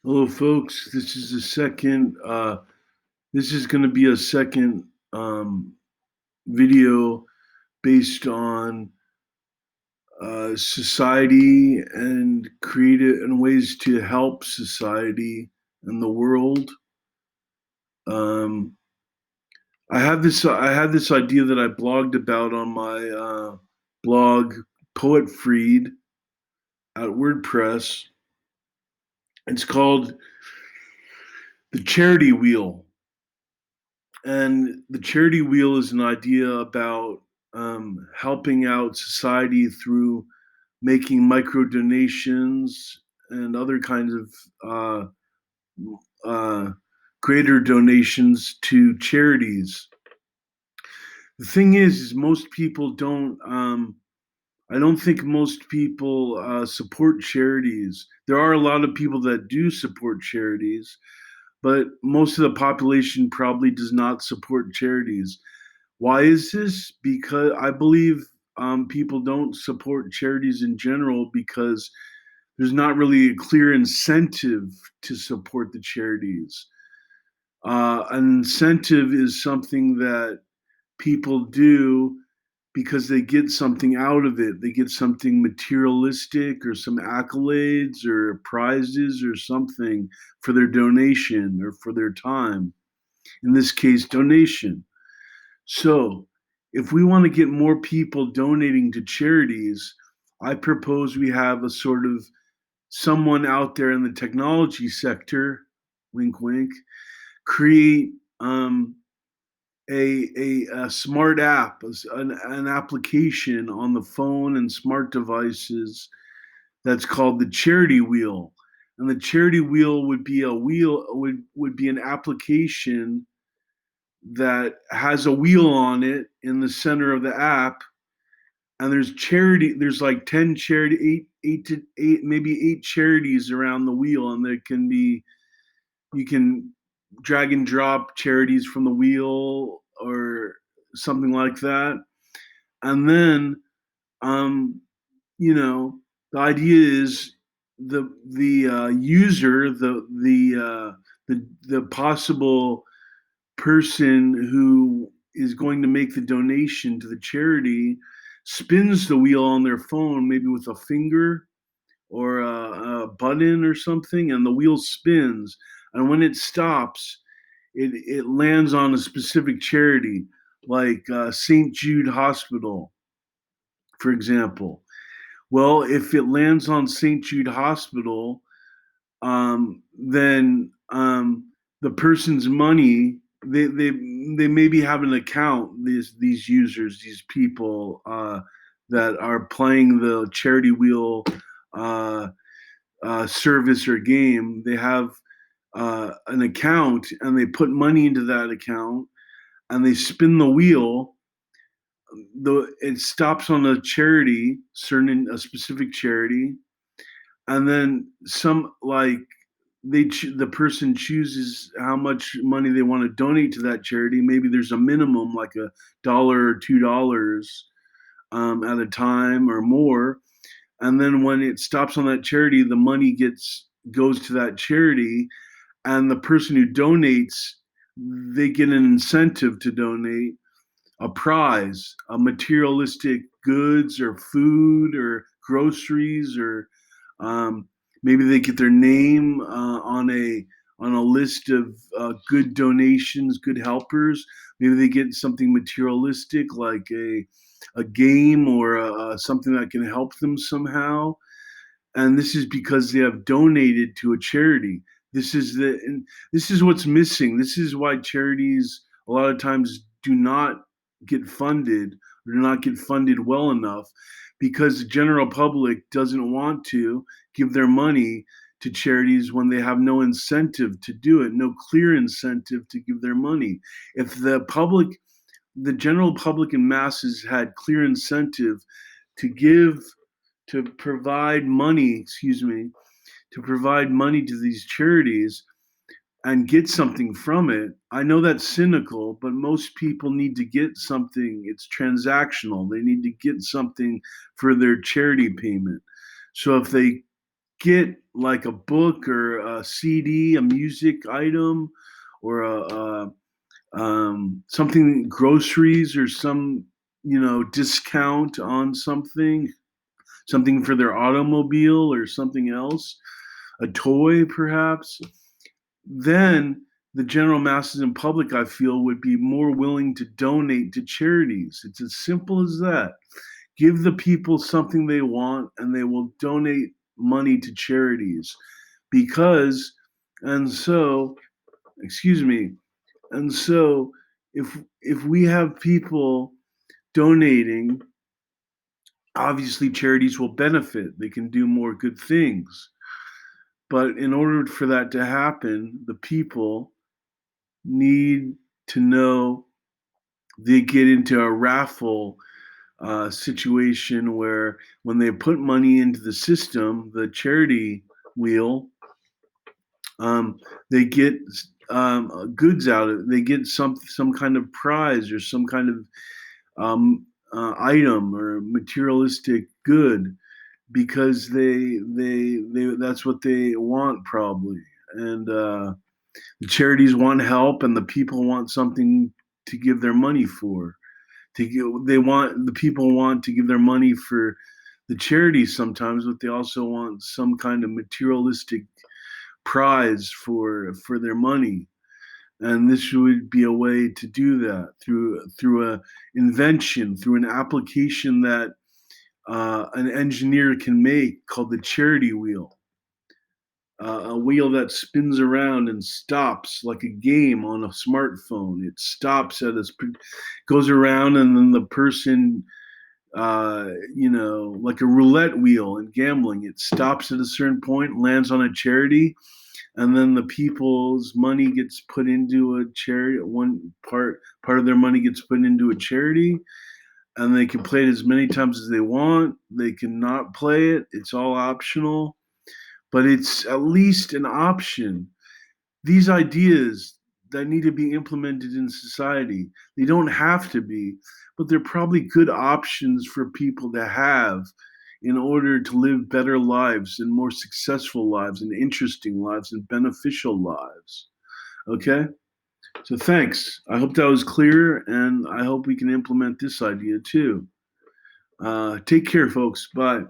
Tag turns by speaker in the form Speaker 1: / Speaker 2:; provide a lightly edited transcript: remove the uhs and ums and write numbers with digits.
Speaker 1: Hello, folks. This is the second. This is going to be a second video based on society and creative and ways to help society and the world. Um, I have this. I had this idea that I blogged about on my blog, Poet Freed, at WordPress. It's called the Charity Wheel. And the charity wheel is an idea about helping out society through making micro donations and other kinds of uh, greater donations to charities. The thing is most people don't. I don't think most people support charities. There are a lot of people that do support charities, but most of the population probably does not support charities. Why is this? Because I believe people don't support charities in general because there's not really a clear incentive to support the charities. An incentive is something that people do because they get something out of it. They get something materialistic or some accolades or prizes or something for their donation or for their time. In this case, donation. So, if we want to get more people donating to charities, I propose we have a sort of someone out there in the technology sector, wink, wink, create a smart app, an application on the phone and smart devices that's called the Charity Wheel. And the Charity Wheel would be a wheel would be an application that has a wheel on it in the center of the app, and there's like 10 charity, eight to eight, maybe eight charities around the wheel, and there can be, you can drag and drop charities from the wheel or something like that. And then um you know the idea is the user, the possible person who is going to make the donation to the charity spins the wheel on their phone, maybe with a finger or a button or something, and the wheel spins. And when it stops, it lands on a specific charity, like St. Jude Hospital, for example. Well, if it lands on St. Jude Hospital, then the person's money, they maybe have an account, these users, these people that are playing the charity wheel uh, service or game. They have an account, and they put money into that account, and they spin the wheel. It stops on a charity, certain a specific charity, and then some, like, the person chooses how much money they want to donate to that charity. Maybe there's a minimum, like $1 or $2 at a time or more. And then when it stops on that charity, the money goes to that charity, and the person who donates, they get an incentive to donate a prize, a materialistic goods or food or groceries, or maybe they get their name on a list of good donations, good helpers. Maybe they get something materialistic like a game or something that can help them somehow. And this is because they have donated to a charity. This is what's missing. This is why charities a lot of times do not get funded, or do not get funded well enough, because the general public doesn't want to give their money to charities when they have no incentive to do it, no clear incentive to give their money. If the general public and masses had clear incentive to give, to provide money, excuse me, to provide money to these charities and get something from it. I know that's cynical, but most people need to get something. It's transactional. They need to get something for their charity payment. So if they get like a book or a CD, a music item, or something, groceries, or some discount on something for their automobile or something else, a toy perhaps, then the general masses in public, I feel, would be more willing to donate to charities. It's as simple as that. Give the people something they want, and they will donate money to charities. Because, and so, excuse me, and so if we have people donating, obviously charities will benefit. They can do more good things. But in order for that to happen, the people need to know they get into a raffle situation where when they put money into the system, the charity wheel, they get goods out of it. They get some kind of prize or some kind of item or materialistic good because they that's what they want probably. And the charities want help, and the people want something to give their money for. They want, the people want to give their money for the charities sometimes, but they also want some kind of materialistic prize for their money. And this would be a way to do that through a invention, through an application that an engineer can make called the charity wheel. A wheel that spins around and stops like a game on a smartphone. It stops at a, goes around, and then the person, like a roulette wheel in gambling, it stops at a certain point, lands on a charity, and then the people's money gets put into a charity. One part of their money gets put into a charity, and they can play it as many times as they want. They can not play it. It's all optional, but it's at least an option. These ideas that need to be implemented in society, they don't have to be, but they're probably good options for people to have in order to live better lives and more successful lives and interesting lives and beneficial lives. Okay? So thanks. I hope that was clear, and I hope we can implement this idea too. Take care, folks. Bye.